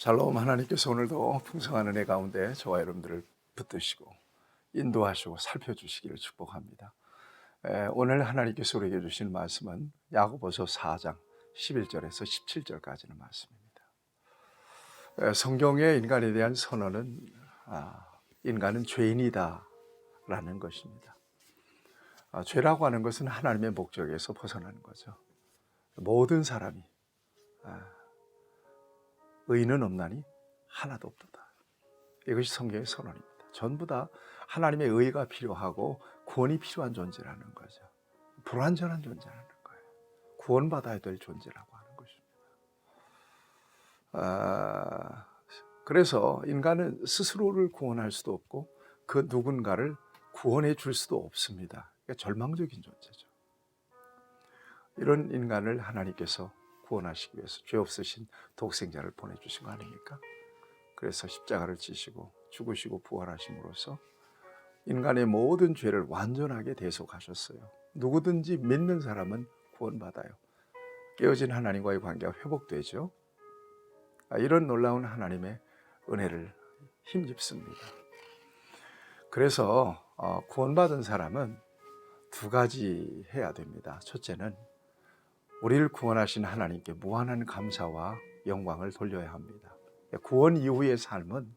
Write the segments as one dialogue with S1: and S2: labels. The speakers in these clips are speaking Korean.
S1: 샬롬. 하나님께서 오늘도 풍성한 은혜 가운데 저와 여러분들을 붙드시고 인도하시고 살펴주시기를 축복합니다. 오늘 하나님께서 우리에게 주신 말씀은 야고보서 4장 11절에서 17절까지는 말씀입니다. 성경의 인간에 대한 선언은 인간은 죄인이다 라는 것입니다. 죄라고 하는 것은 하나님의 목적에서 벗어나는 거죠. 모든 사람이 의인은 없나니 하나도 없도다. 이것이 성경의 선언입니다. 전부 다 하나님의 의가 필요하고 구원이 필요한 존재라는 거죠. 불완전한 존재라는 거예요. 구원받아야 될 존재라고 하는 것입니다. 그래서 인간은 스스로를 구원할 수도 없고 그 누군가를 구원해 줄 수도 없습니다. 그러니까 절망적인 존재죠. 이런 인간을 하나님께서 구원하시기 위해서 죄 없으신 독생자를 보내주신 거 아닙니까? 그래서 십자가를 지시고 죽으시고 부활하심으로써 인간의 모든 죄를 완전하게 대속하셨어요. 누구든지 믿는 사람은 구원받아요. 깨어진 하나님과의 관계가 회복되죠. 이런 놀라운 하나님의 은혜를 힘입습니다. 그래서 구원받은 사람은 두 가지 해야 됩니다. 첫째는 우리를 구원하신 하나님께 무한한 감사와 영광을 돌려야 합니다. 구원 이후의 삶은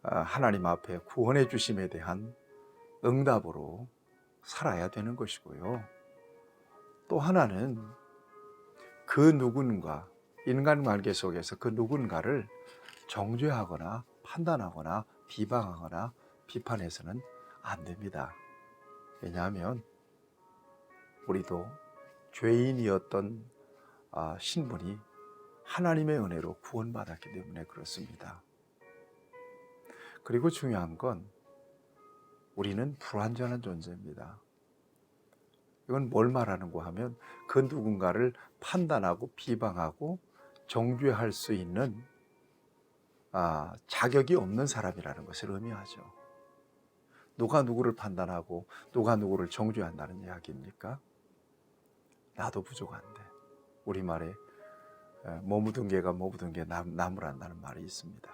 S1: 하나님 앞에 구원해 주심에 대한 응답으로 살아야 되는 것이고요. 또 하나는 그 누군가, 인간관계 속에서 그 누군가를 정죄하거나 판단하거나 비방하거나 비판해서는 안 됩니다. 왜냐하면 우리도 죄인이었던 신분이 하나님의 은혜로 구원받았기 때문에 그렇습니다. 그리고 중요한 건 우리는 불완전한 존재입니다. 이건 뭘 말하는가 하면 그 누군가를 판단하고 비방하고 정죄할 수 있는 자격이 없는 사람이라는 것을 의미하죠. 누가 누구를 판단하고 누가 누구를 정죄한다는 이야기입니까? 나도 부족한데. 우리말에 뭐 묻은 개가 뭐 묻은 개 나무란다는 말이 있습니다.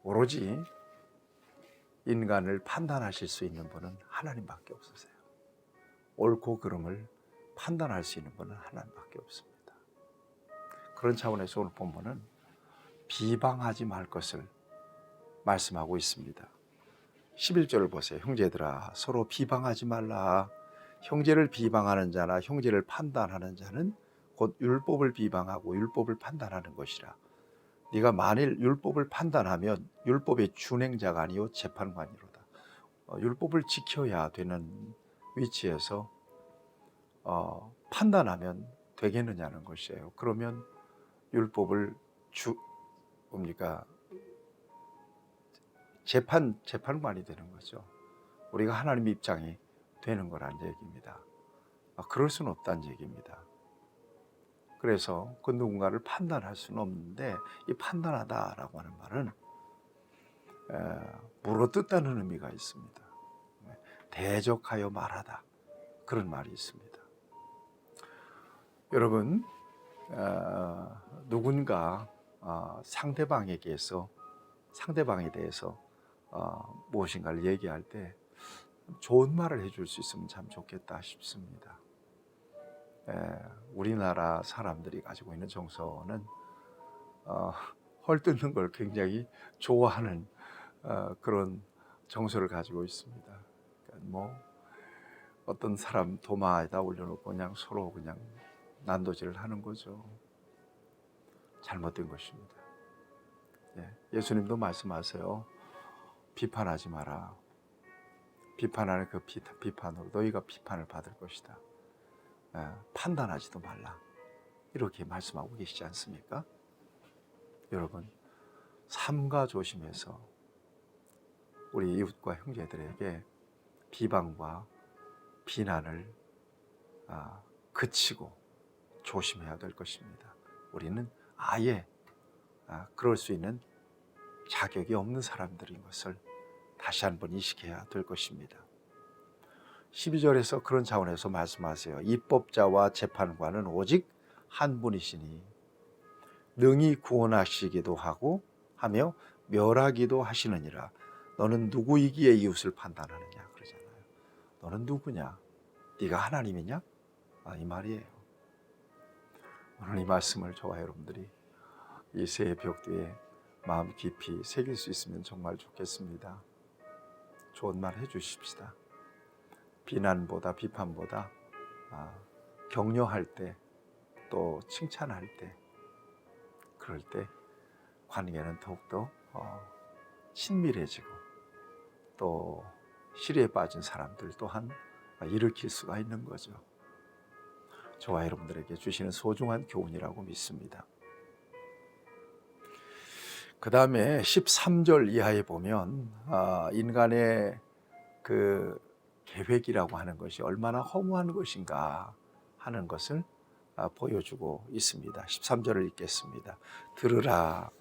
S1: 오로지 인간을 판단하실 수 있는 분은 하나님밖에 없으세요. 옳고 그름을 판단할 수 있는 분은 하나님밖에 없습니다. 그런 차원에서 오늘 본문은 비방하지 말 것을 말씀하고 있습니다. 11절을 보세요. 형제들아, 서로 비방하지 말라. 형제를 비방하는 자나 형제를 판단하는 자는 곧 율법을 비방하고 율법을 판단하는 것이라. 네가 만일 율법을 판단하면 율법의 준행자가 아니요 재판관이로다. 율법을 지켜야 되는 위치에서 판단하면 되겠느냐는 것이에요. 그러면 율법을 재판관이 되는 거죠. 우리가 하나님 입장이 되는 거란 얘기입니다. 그럴 수는 없다는 얘기입니다. 그래서 그 누군가를 판단할 수는 없는데, 이 판단하다라고 하는 말은 물어뜯다는 의미가 있습니다. 대적하여 말하다, 그런 말이 있습니다. 여러분, 누군가 상대방에 대해서 무엇인가를 얘기할 때 좋은 말을 해줄 수 있으면 참 좋겠다 싶습니다. 우리나라 사람들이 가지고 있는 정서는 헐뜯는 걸 굉장히 좋아하는 그런 정서를 가지고 있습니다. 그러니까 뭐 어떤 사람 도마에다 올려놓고 그냥 서로 그냥 난도질을 하는 거죠. 잘못된 것입니다. 예수님도 말씀하세요. 비판하지 마라. 비판하는 그 비판으로 너희가 비판을 받을 것이다. 판단하지도 말라. 이렇게 말씀하고 계시지 않습니까? 여러분, 삼가 조심해서 우리 이웃과 형제들에게 비방과 비난을 그치고 조심해야 될 것입니다. 우리는 아예 그럴 수 있는 자격이 없는 사람들인 것을 다시 한번 인식해야 될 것입니다. 12절에서 그런 차원에서 말씀하세요. 입법자와 재판관은 오직 한 분이시니 능히 구원하시기도 하고 하며 멸하기도 하시느니라. 너는 누구이기에 이웃을 판단하느냐 그러잖아요. 너는 누구냐? 네가 하나님이냐? 이 말이에요. 오늘 이 말씀을 저와 여러분들이 이 새해 벽두에 마음 깊이 새길 수 있으면 정말 좋겠습니다. 좋은 말 해주십시다. 비난보다 비판보다 격려할 때, 또 칭찬할 때, 그럴 때 관계는 더욱더 친밀해지고 또 시리에 빠진 사람들 또한 일으킬 수가 있는 거죠. 저와 여러분들에게 주시는 소중한 교훈이라고 믿습니다. 그 다음에 13절 이하에 보면 인간의 그 계획이라고 하는 것이 얼마나 허무한 것인가 하는 것을 보여주고 있습니다. 13절을 읽겠습니다. 들으라,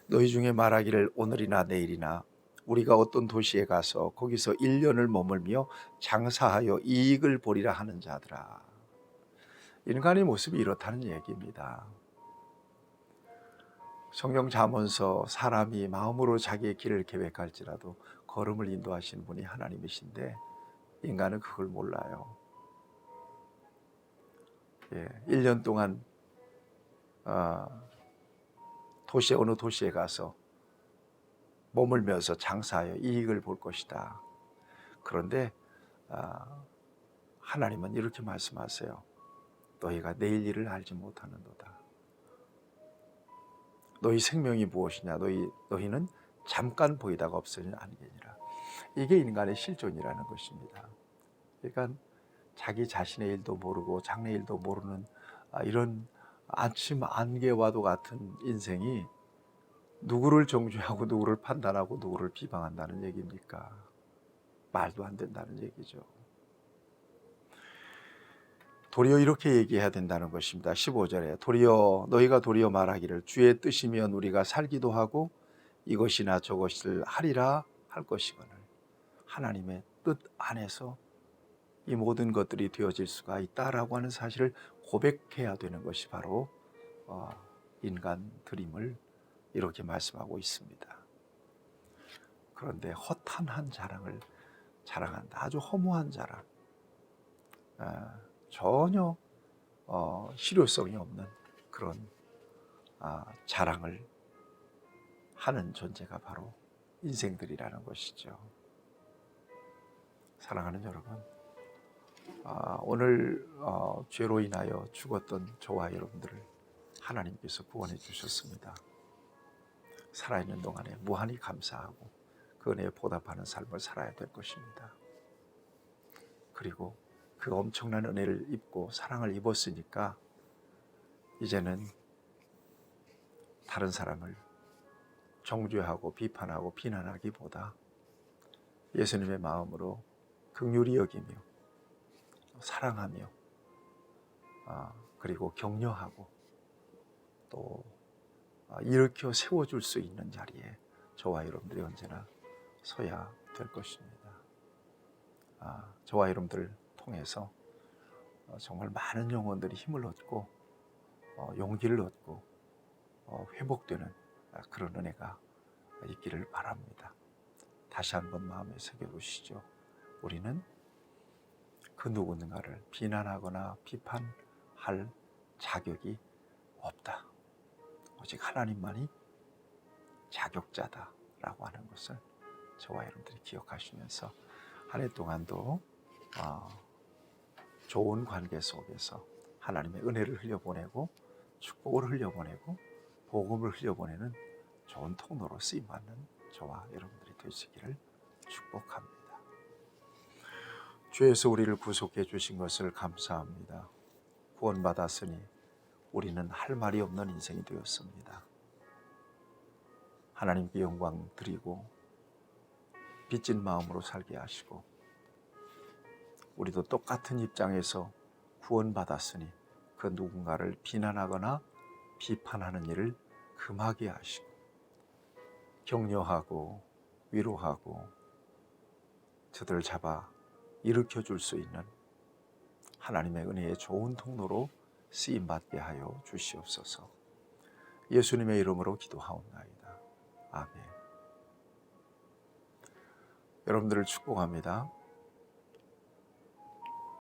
S1: 너희 중에 말하기를 오늘이나 내일이나 우리가 어떤 도시에 가서 거기서 1년을 머물며 장사하여 이익을 보리라 하는 자들아. 인간의 모습이 이렇다는 얘기입니다. 성경 잠언서 사람이 마음으로 자기의 길을 계획할지라도 걸음을 인도하시는 분이 하나님이신데 인간은 그걸 몰라요. 1년 동안 어느 도시에 가서 머물면서 장사하여 이익을 볼 것이다. 그런데 하나님은 이렇게 말씀하세요. 너희가 내일 일을 알지 못하는도다. 너희 생명이 무엇이냐? 너희는 잠깐 보이다가 없어지는 안개니라. 이게 인간의 실존이라는 것입니다. 그러니까 자기 자신의 일도 모르고 장래 일도 모르는 이런 아침 안개와도 같은 인생이 누구를 정죄하고 누구를 판단하고 누구를 비방한다는 얘기입니까? 말도 안 된다는 얘기죠. 도리어 이렇게 얘기해야 된다는 것입니다. 15절에 너희가 도리어 말하기를 주의 뜻이면 우리가 살기도 하고 이것이나 저것을 하리라 할 것이거늘. 하나님의 뜻 안에서 이 모든 것들이 되어질 수가 있다라고 하는 사실을 고백해야 되는 것이 바로 인간 드림을 이렇게 말씀하고 있습니다. 그런데 허탄한 자랑을 자랑한다. 아주 허무한 자랑. 전혀 실효성이 없는 그런 자랑을 하는 존재가 바로 인생들이라는 것이죠. 사랑하는 여러분, 오늘 죄로 인하여 죽었던 저와 여러분들을 하나님께서 구원해 주셨습니다. 살아있는 동안에 무한히 감사하고 그 은혜에 보답하는 삶을 살아야 될 것입니다. 그리고 그 엄청난 은혜를 입고 사랑을 입었으니까 이제는 다른 사람을 정죄하고 비판하고 비난하기보다 예수님의 마음으로 긍휼히 여기며 사랑하며 그리고 격려하고 또 일으켜 세워줄 수 있는 자리에 저와 여러분들이 언제나 서야 될 것입니다. 저와 여러분들을 통해서 정말 많은 영혼들이 힘을 얻고 용기를 얻고 회복되는 그런 은혜가 있기를 바랍니다. 다시 한번 마음에 새겨보시죠. 우리는 그 누군가를 비난하거나 비판할 자격이 없다. 오직 하나님만이 자격자다라고 하는 것을 저와 여러분들이 기억하시면서 한 해 동안도 좋은 관계 속에서 하나님의 은혜를 흘려보내고 축복을 흘려보내고 복음을 흘려보내는 좋은 통로로 쓰임받는 저와 여러분들이 되시기를 축복합니다. 주에서 우리를 구속해 주신 것을 감사합니다. 구원받았으니 우리는 할 말이 없는 인생이 되었습니다. 하나님께 영광 드리고 빚진 마음으로 살게 하시고 우리도 똑같은 입장에서 구원받았으니 그 누군가를 비난하거나 비판하는 일을 금하게 하시고 격려하고 위로하고 저들을 잡아 일으켜 줄 수 있는 하나님의 은혜의 좋은 통로로 쓰임받게 하여 주시옵소서. 예수님의 이름으로 기도하옵나이다. 아멘. 여러분들을 축복합니다.